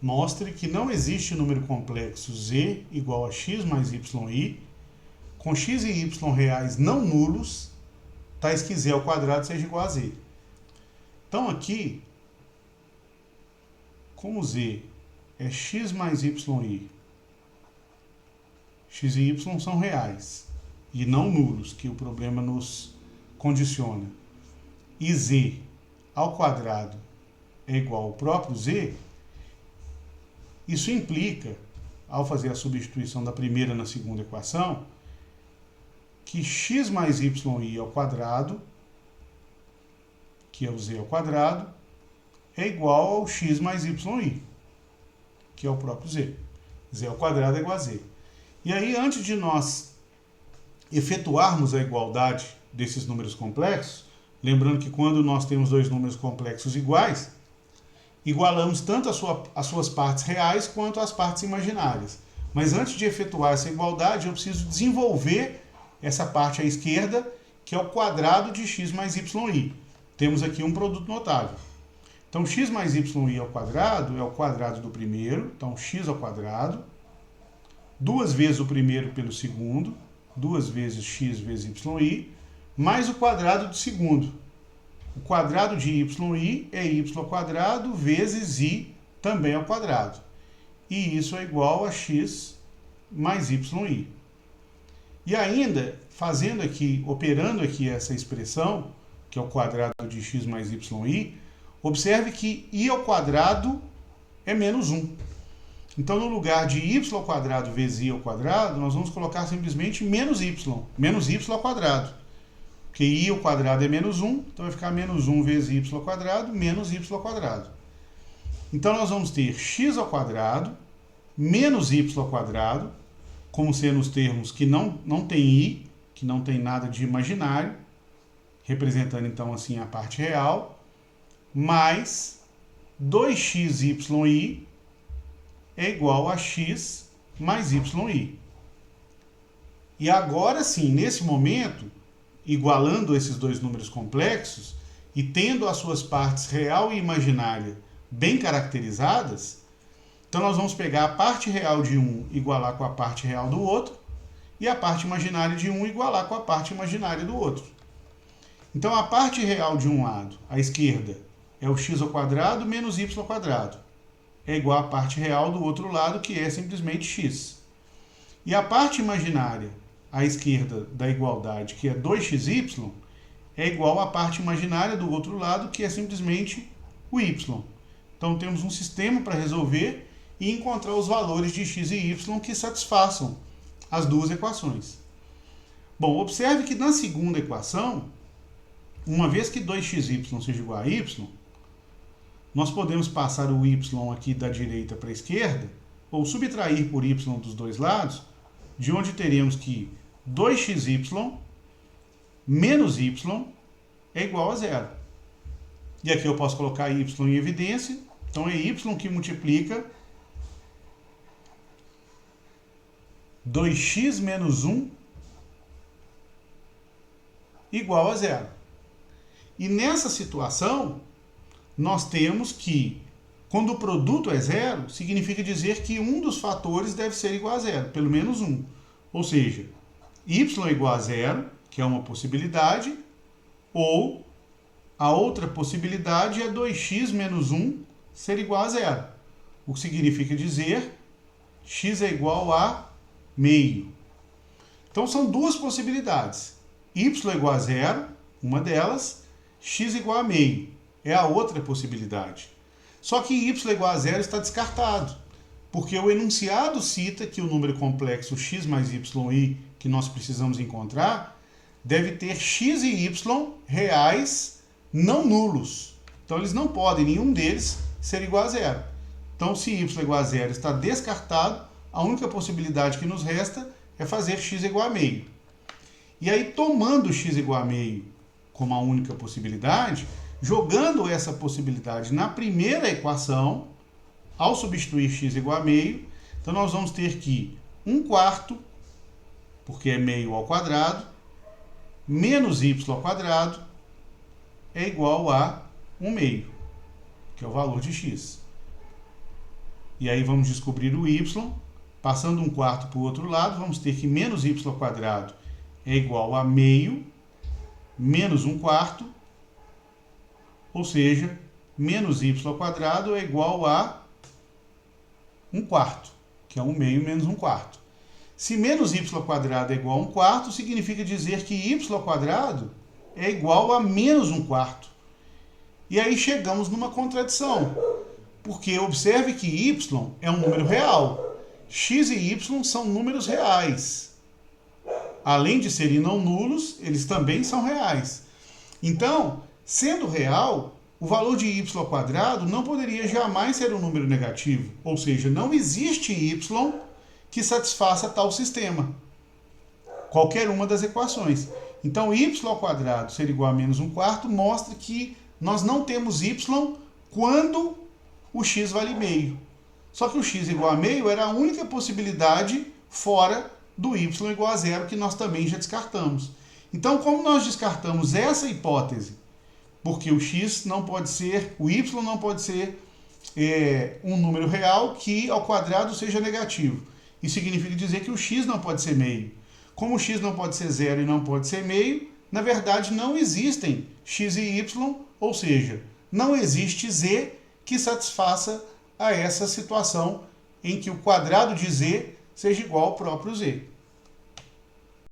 Mostre que não existe número complexo z igual a x mais yi, com x e y reais não nulos, tais que z ao quadrado seja igual a z. Então aqui, como z é x mais yi, x e y são reais e não nulos, que o problema nos condiciona, e z ao quadrado é igual ao próprio z, isso implica, ao fazer a substituição da primeira na segunda equação, que x mais yi ao quadrado, que é o z ao quadrado, é igual ao x mais yi, que é o próprio z. Z ao quadrado é igual a z. E aí, antes de nós efetuarmos a igualdade desses números complexos, lembrando que quando nós temos dois números complexos iguais, igualamos tanto as suas partes reais quanto as partes imaginárias. Mas antes de efetuar essa igualdade, eu preciso desenvolver essa parte à esquerda, que é o quadrado de x mais yi. Temos aqui um produto notável. Então, x mais yi ao quadrado é o quadrado do primeiro, então x ao quadrado, duas vezes o primeiro pelo segundo, duas vezes x vezes yi, mais o quadrado do segundo. O quadrado de yi é y ao quadrado vezes i também ao quadrado. E isso é igual a x mais yi. E ainda, fazendo aqui, operando aqui essa expressão, que é o quadrado de x mais yi, observe que i ao quadrado é menos 1. Então, no lugar de y ao quadrado vezes i ao quadrado, nós vamos colocar simplesmente menos y ao quadrado. Porque i ao quadrado é menos 1, então vai ficar menos 1 vezes y ao quadrado, menos y ao quadrado. Então, nós vamos ter x ao quadrado, menos y ao quadrado, como sendo os termos que não tem i, que não tem nada de imaginário, representando então assim a parte real, mais 2xyi é igual a x mais yi. E agora sim, nesse momento, igualando esses dois números complexos e tendo as suas partes real e imaginária bem caracterizadas, então nós vamos pegar a parte real de um igualar com a parte real do outro e a parte imaginária de um igualar com a parte imaginária do outro. Então a parte real de um lado, à esquerda, é o x ao quadrado menos y ao quadrado. É igual à parte real do outro lado, que é simplesmente x. E a parte imaginária, à esquerda da igualdade, que é 2xy, é igual à parte imaginária do outro lado, que é simplesmente o y. Então temos um sistema para resolver e encontrar os valores de x e y que satisfaçam as duas equações. Bom, observe que na segunda equação, uma vez que 2xy seja igual a y, nós podemos passar o y aqui da direita para a esquerda, ou subtrair por y dos dois lados, de onde teremos que 2xy menos y é igual a zero. E aqui eu posso colocar y em evidência, então é y que multiplica 2x menos 1 igual a zero. E nessa situação, nós temos que, quando o produto é zero, significa dizer que um dos fatores deve ser igual a zero, pelo menos um. Ou seja, y é igual a zero, que é uma possibilidade, ou a outra possibilidade é 2x menos 1 ser igual a zero, o que significa dizer x é igual a meio. Então são duas possibilidades. Y é igual a zero, uma delas, x igual a meio, é a outra possibilidade. Só que y igual a zero está descartado, porque o enunciado cita que o número complexo x mais yi que nós precisamos encontrar deve ter x e y reais não nulos. Então eles não podem, nenhum deles, ser igual a zero. Então se y é igual a zero está descartado, a única possibilidade que nos resta é fazer x igual a meio. E aí, tomando x igual a meio como a única possibilidade, jogando essa possibilidade na primeira equação, ao substituir x igual a meio, então nós vamos ter que 1/4, porque é meio ao quadrado, menos y ao quadrado, é igual a 1/2, que é o valor de x. E aí vamos descobrir o y. Passando um quarto para o outro lado, vamos ter que menos y ao quadrado é igual a meio menos um quarto, ou seja, menos y ao quadrado é igual a um quarto, que é um meio menos um quarto. Se menos y ao quadrado é igual a um quarto, significa dizer que y ao quadrado é igual a menos um quarto. E aí chegamos numa contradição, porque observe que y é um número real. X e y são números reais. Além de serem não nulos, eles também são reais. Então, sendo real, o valor de y ao quadrado não poderia jamais ser um número negativo. Ou seja, não existe y que satisfaça tal sistema. Qualquer uma das equações. Então, y ao quadrado ser igual a menos um quarto mostra que nós não temos y quando o x vale meio. Só que o x igual a meio era a única possibilidade fora do y igual a zero, que nós também já descartamos. Então, como nós descartamos essa hipótese, porque o x não pode ser, o y não pode ser um número real que ao quadrado seja negativo. Isso significa dizer que o x não pode ser meio. Como o x não pode ser zero e não pode ser meio, na verdade não existem x e y, ou seja, não existe z que satisfaça a essa situação em que o quadrado de z seja igual ao próprio z.